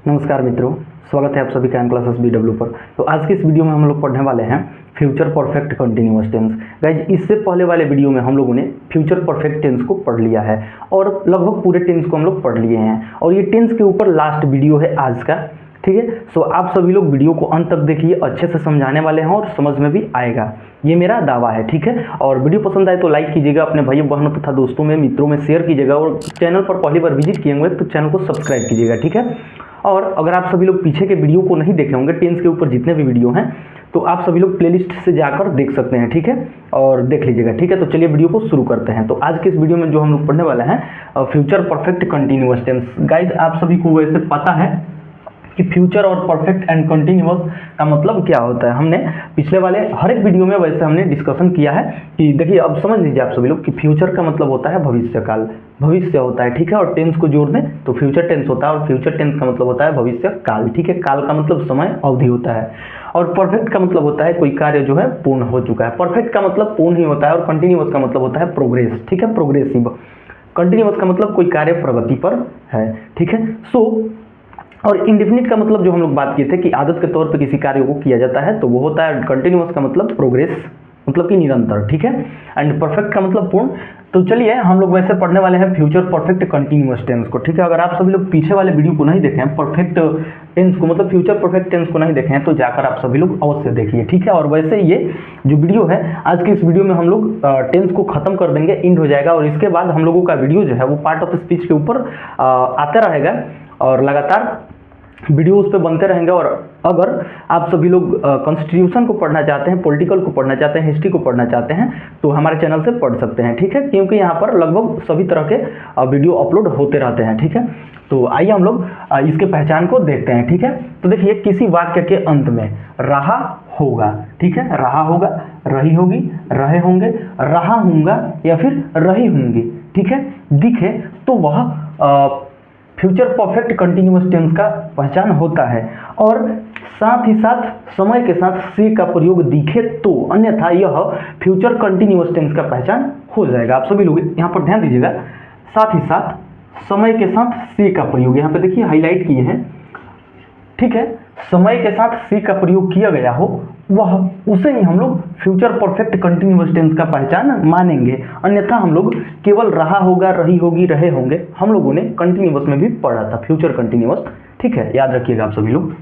नमस्कार मित्रों, स्वागत है आप सभी का एम क्लासेस BW पर। तो आज के इस वीडियो में हम लोग पढ़ने वाले हैं future perfect continuous tense. Guys, इससे पहले वाले वीडियो में हम लोगों ने फ्यूचर परफेक्ट टेंस को पढ़ लिया है और लगभग पूरे टेंस को हम लोग पढ़ लिए हैं और ये टेंस के ऊपर लास्ट वीडियो है आज का। ठीक है, सो आप सभी लोग वीडियो को अंत तक देखिए, अच्छे से समझाने वाले हैं और समझ में भी आएगा, ये मेरा दावा है। ठीक है, और वीडियो पसंद आए तो लाइक कीजिएगा, अपने भाइयों बहनों तथा दोस्तों में, मित्रों में शेयर कीजिएगा और चैनल पर पहली बार विजिट किए होंगे तो चैनल को सब्सक्राइब कीजिएगा। ठीक है, और अगर आप सभी लोग पीछे के वीडियो को नहीं देखे होंगे, टेंस के ऊपर जितने भी वीडियो हैं, तो आप सभी लोग प्लेलिस्ट से जाकर देख सकते हैं। ठीक है, और देख लीजिएगा। ठीक है, तो चलिए वीडियो को शुरू करते हैं। तो आज के इस वीडियो में जो हम लोग पढ़ने वाले हैं future perfect continuous tense. Guys, आप सभी को वैसे पता है कि फ्यूचर और परफेक्ट एंड कंटिन्यूअस का मतलब क्या होता है। हमने पिछले वाले हर एक वीडियो में वैसे हमने डिस्कशन किया है कि देखिए, अब समझ लीजिए आप सभी लोग कि फ्यूचर का मतलब होता है भविष्यकाल, भविष्य होता है। ठीक है, और टेंस को जोड़ दें तो फ्यूचर टेंस होता है और फ्यूचर टेंस का मतलब होता है भविष्य काल। ठीक है, काल का मतलब समय, अवधि होता है। और परफेक्ट का मतलब होता है कोई कार्य जो है पूर्ण हो चुका है। परफेक्ट का मतलब पूर्ण ही होता है और कंटिन्यूअस का मतलब होता है प्रोग्रेस। ठीक है, प्रोग्रेसिव। कंटिन्यूअस का मतलब कोई कार्य प्रगति पर है। ठीक है, और इंडेफिनिट का मतलब जो हम लोग बात किए थे कि आदत के तौर पे किसी कार्य को किया जाता है, तो वो होता है कंटिन्यूअस का मतलब प्रोग्रेस, मतलब कि निरंतर। ठीक है, एंड परफेक्ट का मतलब पूर्ण। तो चलिए हम लोग वैसे पढ़ने वाले हैं फ्यूचर परफेक्ट कंटिन्यूअस टेंस को। ठीक है, अगर आप सभी लोग पीछे वाले वीडियो को नहीं देखे हैं, परफेक्ट टेंस को मतलब फ्यूचर परफेक्ट टेंस को नहीं देखे हैं, तो जाकर आप सभी लोग अवश्य देखिए। ठीक है, और वैसे ये जो वीडियो है, आज के इस वीडियो में हम लोग टेंस को खत्म कर देंगे, एंड हो जाएगा, और इसके बाद हम लोगों का वीडियो जो है वो पार्ट ऑफ स्पीच के ऊपर आता रहेगा और लगातार वीडियो उस पर बनते रहेंगे। और अगर आप सभी लोग कॉन्स्टिट्यूशन को पढ़ना चाहते हैं, पॉलिटिकल को पढ़ना चाहते हैं, हिस्ट्री को पढ़ना चाहते हैं, तो हमारे चैनल से पढ़ सकते हैं। ठीक है, क्योंकि यहाँ पर लगभग सभी तरह के वीडियो अपलोड होते रहते हैं। ठीक है, तो आइए हम लोग इसके पहचान को देखते हैं। ठीक है, तो देखिए, किसी वाक्य के अंत में रहा होगा, ठीक है, रहा होगा, रही होगी, रहे होंगे, रहा हूँगा या फिर रही होंगी, ठीक है, दिखे, तो वह फ्यूचर परफेक्ट कंटिन्यूअस टेंस का पहचान होता है। और साथ ही साथ समय के साथ से का प्रयोग दिखे तो, अन्यथा यह फ्यूचर कंटिन्यूअस टेंस का पहचान हो जाएगा। आप सभी लोग यहाँ पर ध्यान दीजिएगा, साथ ही साथ समय के साथ से का प्रयोग, यहाँ पे देखिए हाईलाइट किए हैं। ठीक है, समय के साथ से का प्रयोग किया गया हो, वह उसे ही हम लोग फ्यूचर परफेक्ट कंटिन्यूअस टेंस का पहचान मानेंगे। अन्यथा हम लोग केवल रहा होगा, रही होगी, रहे होंगे, हम लोगों ने कंटिन्यूअस में भी पढ़ा था फ्यूचर कंटिन्यूअस। ठीक है, याद रखिएगा आप सभी लोग।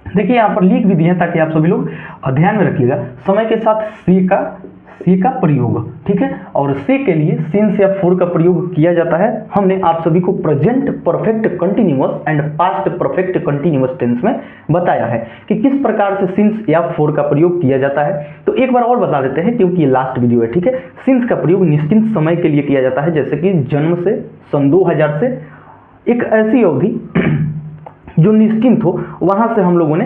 देखिए, यहाँ पर लिख भी दिए हैं ताकि आप सभी लोग ध्यान में रखिएगा। समय के साथ से का प्रयोग, ठीक है, और से के लिए सिंस या फोर का प्रयोग किया जाता है। हमने आप सभी को present perfect continuous and past perfect continuous tense में बताया है कि किस प्रकार से सिंस या फोर का प्रयोग किया जाता है। तो एक बार और बता देते हैं क्योंकि ये लास्ट वीडियो है। ठीक है, सिंस का प्रयोग निश्चित समय के लिए किया जाता है, जैसे कि जन्म से, सन 2000 से, एक ऐसी अवधि जो निश्चिंत हो, वहां से हम लोगों ने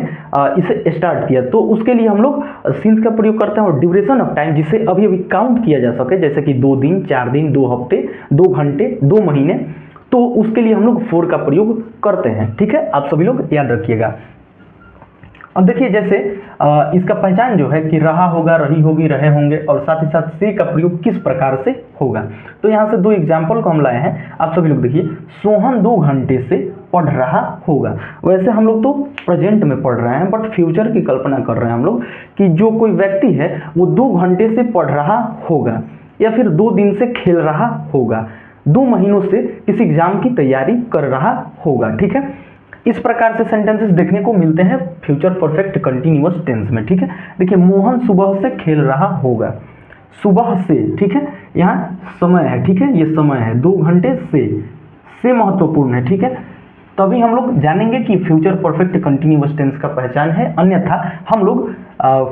इसे स्टार्ट किया, तो उसके लिए हम लोग सिंस का प्रयोग करते हैं। और ड्यूरेशन ऑफ टाइम, जिसे अभी अभी काउंट किया जा सके, जैसे कि 2 दिन, 4 दिन, 2 हफ्ते, 2 घंटे, 2 महीने, तो उसके लिए हम लोग फोर का प्रयोग करते हैं। ठीक है, आप सभी लोग याद रखिएगा। अब देखिए, जैसे इसका पहचान जो है कि रहा होगा, रही होगी, रहे होंगे, और साथ ही साथ से का प्रयोग किस प्रकार से होगा। तो यहाँ से 2 एग्जाम्पल को हम लाए हैं, आप सभी लोग देखिए। सोहन 2 घंटे से पढ़ रहा होगा। वैसे हम लोग तो प्रेजेंट में पढ़ रहे हैं, बट फ्यूचर की कल्पना कर रहे हैं हम लोग कि जो कोई व्यक्ति है वो 2 घंटे से पढ़ रहा होगा, या फिर 2 दिन से खेल रहा होगा, 2 महीनों से किसी एग्जाम की तैयारी कर रहा होगा। ठीक है, इस प्रकार से सेंटेंसेस देखने को मिलते हैं फ्यूचर परफेक्ट कंटिन्यूअस टेंस में। ठीक है, देखिए, मोहन सुबह से खेल रहा होगा, सुबह से, ठीक है, यहाँ समय है। ठीक है, ये समय है, 2 घंटे से महत्वपूर्ण है। ठीक है, तभी हम लोग जानेंगे कि फ्यूचर परफेक्ट कंटिन्यूअस टेंस का पहचान है। अन्यथा हम लोग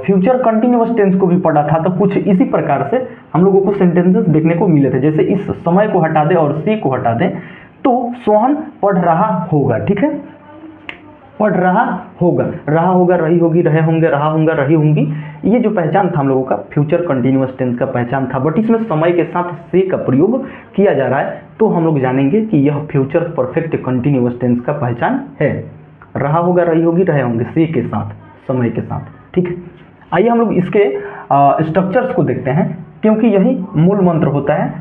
फ्यूचर कंटिन्यूअस टेंस को भी पढ़ा था, तो कुछ इसी प्रकार से हम लोगों को सेंटेंसेस देखने को मिले थे। जैसे इस समय को हटा दें और से को हटा दें, तो सोहन पढ़ रहा होगा। ठीक है, पढ़ रहा होगा, रही होगी, रहे होंगे, रहा होगा, रही होंगी, ये जो पहचान था हम लोगों का फ्यूचर कंटिन्यूअस टेंस का पहचान था। बट इसमें समय के साथ से का प्रयोग किया जा रहा है, तो हम लोग जानेंगे कि यह फ्यूचर परफेक्ट कंटिन्यूअस टेंस का पहचान है। रहा होगा, रही होगी, रहे होंगे, से के साथ, समय के साथ। ठीक है, आइए हम लोग इसके स्ट्रक्चर्स को देखते हैं, क्योंकि यही मूल मंत्र होता है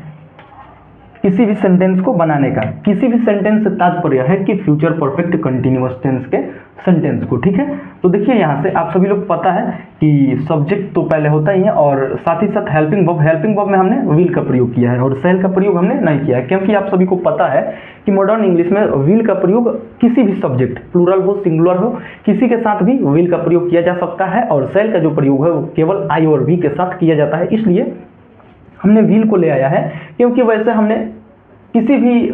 किसी भी सेंटेंस को बनाने का। किसी भी सेंटेंस से तात्पर्य है कि फ्यूचर परफेक्ट कंटिन्यूअस टेंस के सेंटेंस को, ठीक है। तो देखिए यहाँ से आप सभी लोग पता है कि सब्जेक्ट तो पहले होता ही है और साथ ही साथ हेल्पिंग वर्ब में हमने विल का प्रयोग किया है और सेल का प्रयोग हमने नहीं किया है, क्योंकि आप सभी को पता है कि मॉडर्न इंग्लिश में विल का प्रयोग किसी भी सब्जेक्ट, प्लूरल हो सिंगुलर हो, किसी के साथ भी विल का प्रयोग किया जा सकता है और सेल का जो प्रयोग है वो केवल आई और वी के साथ किया जाता है। इसलिए हमने विल को ले आया है, क्योंकि वैसे हमने किसी भी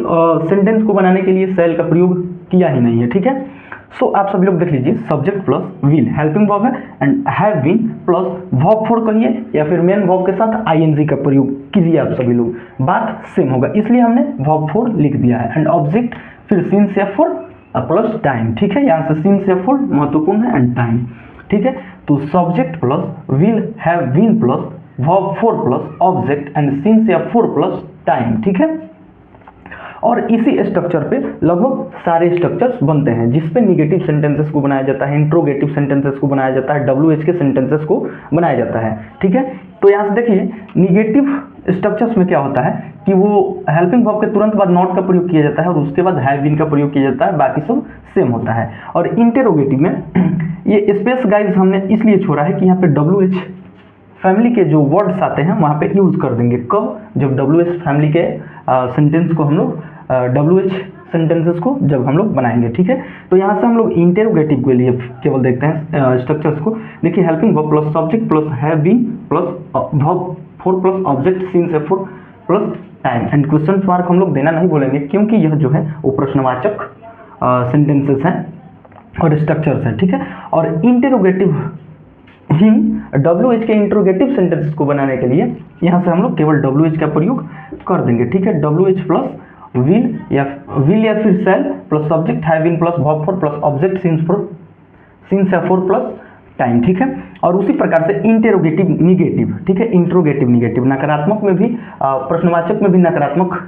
सेंटेंस को बनाने के लिए सेल का प्रयोग किया ही नहीं है, ठीक है। सो आप सभी लोग देख लीजिए, subject plus will helping verb है and have been plus verb for कहिए या फिर मेन वर्ब के साथ आईएनजी का प्रयोग कीजिए आप सभी लोग, बात सेम होगा, इसलिए हमने वर्ब फॉर लिख दिया है। एंड ऑब्जेक्ट फिर सिंस या फॉर प्लस टाइम, ठीक है। यहाँ से सिंस या फॉर महत्वपूर्ण है एंड टाइम, ठीक है। तो subject plus will have been plus verb for plus object and since या फॉर प्लस टाइम, ठीक है। और इसी स्ट्रक्चर पे लगभग सारे स्ट्रक्चर्स बनते हैं जिसपे निगेटिव सेंटेंसेस को बनाया जाता है, इंट्रोगेटिव सेंटेंसेस को बनाया जाता है, WH के सेंटेंसेस को बनाया जाता है, ठीक है। तो यहाँ से देखिए निगेटिव स्ट्रक्चर्स में क्या होता है कि वो हेल्पिंग वर्ब के तुरंत बाद नॉट का प्रयोग किया जाता है और उसके बाद हैव बीन का प्रयोग किया जाता है, बाकी सब सेम होता है। और इंटेरोगेटिव में ये स्पेस गाइज हमने इसलिए छोड़ा है कि यहाँ पे WH फैमिली के जो वर्ड्स आते हैं वहाँ पे यूज कर देंगे, कब, जब WH फैमिली के सेंटेंस को हम लोग WH सेंटेंसेस को जब हम लोग बनाएंगे, ठीक है। तो यहाँ से हम लोग इंटेरोगेटिव के लिए केवल देखते हैं स्ट्रक्चर्स को। देखिए helping verb plus subject plus have been plus verb for plus object since या for plus time and question mark हम लोग देना नहीं बोलेंगे, क्योंकि यह जो है वो प्रश्नवाचक सेंटेंसेस हैं और स्ट्रक्चर्स हैं, ठीक है। और इंटेरोगेटिव ही WH के इंट्रोगेटिव सेंटेंसेस को बनाने के लिए यहाँ से हम लोग केवल WH का प्रयोग कर देंगे, ठीक है। WH प्लस विल या फिर shall plus subject have been plus verb for plus object since या फॉर प्लस टाइम, ठीक है। और उसी प्रकार से इंटेरोगेटिव निगेटिव, ठीक है। इंट्रोगेटिव निगेटिव नकारात्मक में भी प्रश्नवाचक में भी नकारात्मक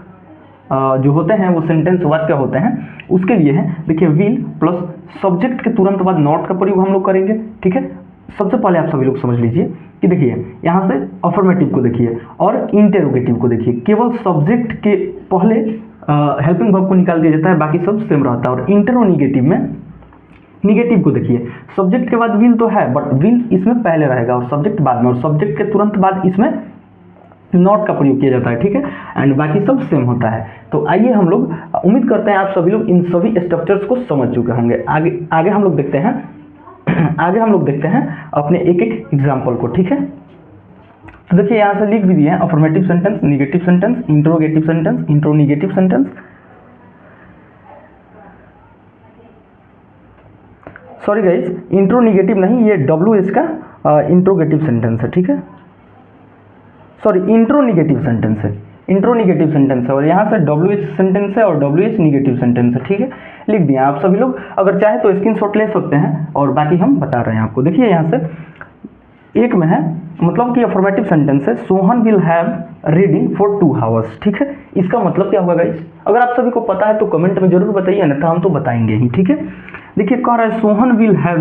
जो होते हैं वो सेंटेंस वाक्य होते हैं, उसके लिए है देखिए विल प्लस सब्जेक्ट के तुरंत बाद नॉट का प्रयोग हम लोग करेंगे, ठीक है। सबसे पहले आप सभी लोग समझ लीजिए कि देखिए यहाँ से अफर्मेटिव को देखिए और इंटेरोगेटिव को देखिए, केवल सब्जेक्ट के पहले हेल्पिंग वर्ब को निकाल दिया जाता है, बाकी सब सेम रहता है। और इंटेरोनिगेटिव में निगेटिव को देखिए, सब्जेक्ट के बाद विल तो है बट विल इसमें पहले रहेगा और सब्जेक्ट बाद में, और सब्जेक्ट के तुरंत बाद इसमें नॉट का प्रयोग किया जाता है, ठीक है। एंड बाकी सब सेम होता है। तो आइए हम लोग उम्मीद करते हैं आप सभी लोग इन सभी स्ट्रक्चर्स को समझ चुके होंगे। आगे हम लोग देखते हैं अपने एक एक एग्जाम्पल को, ठीक है। तो देखिए यहाँ से लिख भी दिए हैं affirmative sentence, negative sentence, interrogative sentence, interronegative sentence, sorry guys interronegative नहीं, ये WH का इंट्रोगेटिव सेंटेंस है, ठीक है। सॉरी इंट्रोनिगेटिव सेंटेंस है, इंट्रोनिगेटिव सेंटेंस है और यहाँ से WH सेंटेंस है और WH निगेटिव सेंटेंस है, ठीक है। लिख दिया आप सभी लोग, अगर चाहे तो स्क्रीनशॉट ले सकते हैं और बाकी हम बता रहे हैं आपको। देखिए यहाँ से एक में है मतलब कि अफर्मेटिव सेंटेंस है, Sohan will have reading for 2 hours, ठीक है। इसका मतलब क्या होगा गाइस, अगर आप सभी को पता है तो कमेंट में जरूर बताइए, अन्यथा हम तो बताएंगे ही, ठीक है। देखिए कह रहा है Sohan will have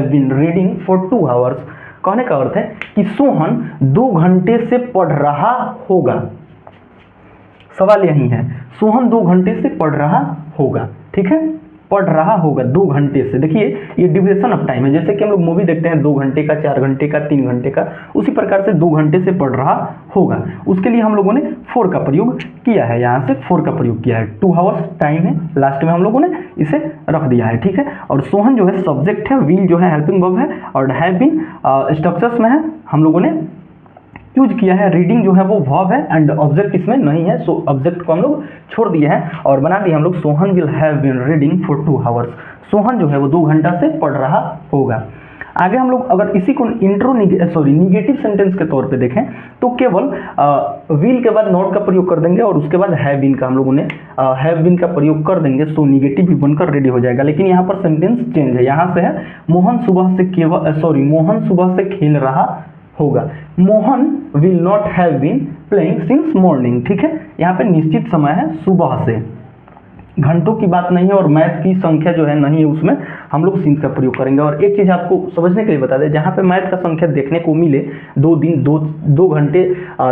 been reading for 2 hours. कहने का अर्थ है कि सोहन 2 घंटे से पढ़ रहा होगा। सवाल यही है, सोहन 2 घंटे से पढ़ रहा होगा, ठीक है। पढ़ रहा होगा 2 घंटे से। देखिए ये ड्यूरेशन ऑफ टाइम है, जैसे कि हम लोग मूवी देखते हैं 2 घंटे का, 4 घंटे का, 3 घंटे का, उसी प्रकार से 2 घंटे से पढ़ रहा होगा। उसके लिए हम लोगों ने फॉर का प्रयोग किया है, यहाँ से फॉर का प्रयोग किया है। 2 आवर्स टाइम है, लास्ट में हम लोगों ने इसे रख दिया है, ठीक है। और सोहन जो है सब्जेक्ट है, विल जो है हेल्पिंग वर्ब है और हैव बीन स्ट्रक्चर्स में है, हम लोगों ने यूज किया है। रीडिंग जो है वो वर्ब है एंड ऑब्जेक्ट इसमें नहीं है, सो ऑब्जेक्ट को हम लोग छोड़ दिए हैं और बना दिए हम लोग Sohan will have been reading for 2 hours. Sohan जो है वो 2 घंटा से पढ़ रहा होगा। आगे हम लोग अगर इसी को निगेटिव सेंटेंस के तौर पे देखें तो केवल विल के बाद नॉट का प्रयोग कर देंगे और उसके बाद हैव बीन का हम लोगों ने हैव बीन का प्रयोग कर देंगे, सो निगेटिव भी बनकर रेडी हो जाएगा। लेकिन यहाँ पर सेंटेंस चेंज है, यहाँ से है मोहन सुबह से खेल रहा होगा। Mohan will not have been playing since morning, ठीक है। यहाँ पे निश्चित समय है सुबह से, घंटों की बात नहीं है और मैथ की संख्या जो है नहीं है, उसमें हम लोग सिंस का प्रयोग करेंगे। और एक चीज़ आपको समझने के लिए बता दें, जहाँ पे मैथ का संख्या देखने को मिले 2 दिन, 2 घंटे,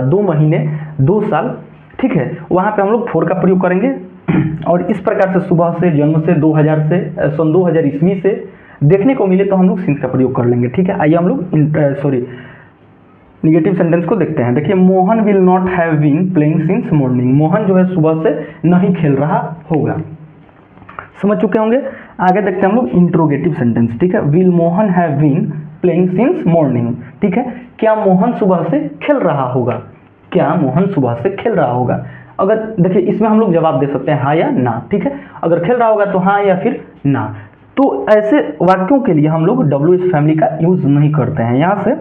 2 महीने, 2 साल, ठीक है, वहाँ पे हम लोग फॉर का प्रयोग करेंगे। और इस प्रकार से सुबह से, जन्म से, 2000 से, सन 2000 ईस्वी से देखने को मिले तो हम लोग सिंस का प्रयोग कर लेंगे। ठीक है, आइए हम लोग निगेटिव सेंटेंस को देखते हैं। देखिए, Mohan will not have been playing since morning. Mohan जो है सुबह से नहीं खेल रहा होगा। समझ चुके होंगे। आगे देखते हैं हम लोग इंट्रोगेटिव सेंटेंस। ठीक है, will Mohan have been playing since morning. ठीक है, क्या मोहन सुबह से खेल रहा होगा? क्या मोहन सुबह से खेल रहा होगा? अगर देखिए, इसमें हम लोग जवाब दे सकते हैं हाँ या ना। ठीक है, अगर खेल रहा होगा तो हाँ या फिर ना। तो ऐसे वाक्यों के लिए हम लोग WH फैमिली का यूज नहीं करते हैं। यहाँ से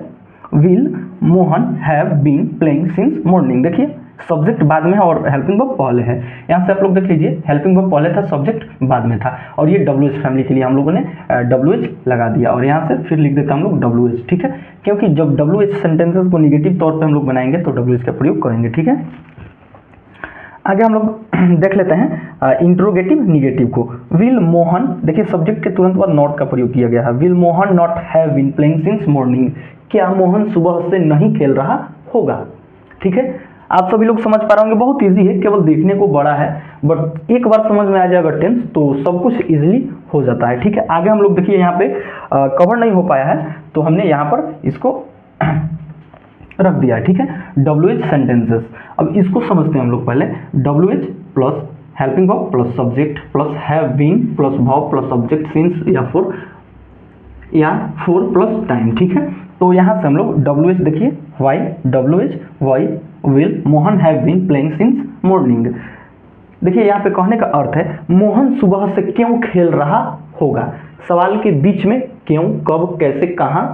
will Mohan have been playing since morning. देखिए, सब्जेक्ट बाद में है और हेल्पिंग वर्ब पहले है। यहाँ से आप लोग देख लीजिए, हेल्पिंग वर्ब पहले था, सब्जेक्ट बाद में था, और ये WH फैमिली के लिए हम लोगों ने WH लगा दिया, और यहाँ से फिर लिख देते हैं हम लोग WH। ठीक है, क्योंकि जब WH सेंटेंसेस को निगेटिव तौर पे हम लोग बनाएंगे तो WH का प्रयोग करेंगे। ठीक है, आगे हम लोग देख लेते हैं इंट्रोगेटिव निगेटिव को। विल मोहन, देखिए सब्जेक्ट के तुरंत बाद नॉट का प्रयोग किया गया है। Will Mohan not have been playing since morning. क्या मोहन सुबह से नहीं खेल रहा होगा? ठीक है, आप सभी लोग समझ पा रहे होंगे, बहुत इजी है, केवल देखने को बड़ा है, बट एक बार समझ में आ जाएगा टेंस तो सब कुछ इजीली हो जाता है। ठीक है, आगे हम लोग देखिए, यहाँ पे कवर नहीं हो पाया है तो हमने यहाँ पर इसको रख दिया है। ठीक है, WH सेंटेंसेस। अब इसको समझते हैं हम लोग पहले। WH plus helping verb plus subject plus have been plus verb plus subject since या फोर प्लस टाइम। ठीक है, तो यहाँ से हम लोग WH देखिए, why will Mohan have been playing since morning. देखिए, यहाँ पे कहने का अर्थ है मोहन सुबह से क्यों खेल रहा होगा। सवाल के बीच में क्यों, कब, कैसे, कहाँ,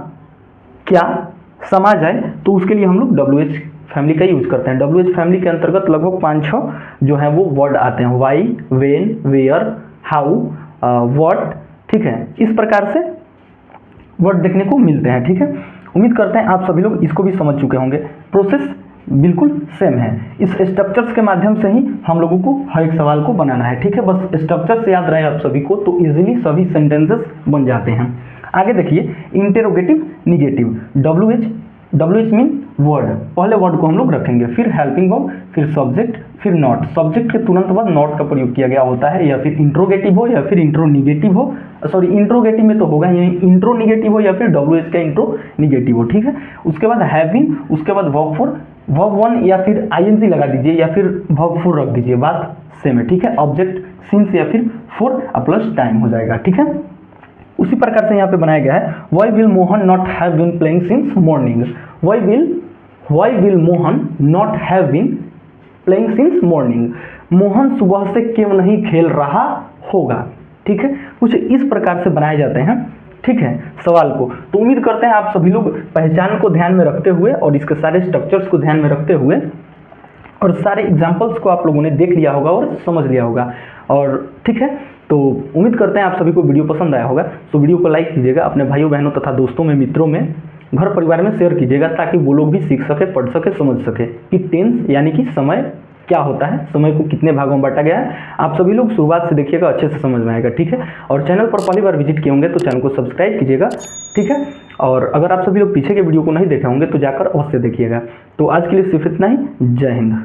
क्या समा जाए तो उसके लिए हम लोग WH फैमिली का यूज करते हैं। WH फैमिली के अंतर्गत लगभग 5-6 जो है वो वर्ड आते हैं। Why, when, where, how, what. ठीक है, इस प्रकार से वर्ड देखने को मिलते हैं। ठीक है, उम्मीद करते हैं आप सभी लोग इसको भी समझ चुके होंगे। प्रोसेस बिल्कुल सेम है। इस स्ट्रक्चर्स के माध्यम से ही हम लोगों को हर एक सवाल को बनाना है। ठीक है, बस स्ट्रक्चर से याद रहे आप सभी को तो इजीली सभी सेंटेंसेस बन जाते हैं। आगे देखिए, interrogative negative. WH mean word, पहले वर्ड को हम लोग रखेंगे, फिर हेल्पिंग वर्ब, फिर सब्जेक्ट, फिर नॉट। सब्जेक्ट के तुरंत बाद नॉट का प्रयोग किया गया होता है, या फिर इंट्रोगेटिव हो या फिर इंट्रो निगेटिव हो। सॉरी, इंट्रोगेटिव में तो होगा ही, इंट्रो निगेटिव हो या फिर WH का इंट्रो निगेटिव हो। ठीक है, उसके बाद हैव बीन, उसके बाद वर्ब फोर, वर्ब 1 या फिर ING लगा दीजिए या फिर वर्ब 4 रख दीजिए, बात सेम है। ठीक है, ऑब्जेक्ट सिंस या फिर फोर प्लस टाइम हो जाएगा। ठीक है, उसी प्रकार से यहाँ पे बनाया गया है। Why will Mohan not have been playing since morning. Why will Mohan not have been playing since morning. Mohan सुबह से क्यों नहीं खेल रहा होगा। ठीक है, कुछ इस प्रकार से बनाए जाते हैं। ठीक है, सवाल को तो उम्मीद करते हैं आप सभी लोग पहचान को ध्यान में रखते हुए और इसके सारे स्ट्रक्चर्स को ध्यान में रखते हुए और सारे एग्जाम्पल्स को आप लोगों ने देख लिया होगा और समझ लिया होगा। और ठीक है, तो उम्मीद करते हैं आप सभी को वीडियो पसंद आया होगा। तो वीडियो को लाइक कीजिएगा, अपने भाइयों बहनों तथा दोस्तों में, मित्रों में, घर परिवार में शेयर कीजिएगा, ताकि वो लोग भी सीख सके, पढ़ सके, समझ सके कि टेंस यानी कि समय क्या होता है, समय को कितने भागों में बांटा गया है। आप सभी लोग शुरुआत से देखिएगा, अच्छे से समझ में आएगा। ठीक है, और चैनल पर पहली बार विजिट किए होंगे तो चैनल को सब्सक्राइब कीजिएगा। ठीक है, और अगर आप सभी लोग पीछे के वीडियो को नहीं देखे होंगे तो जाकर अवश्य देखिएगा। तो आज के लिए सिर्फ इतना ही। जय हिंद।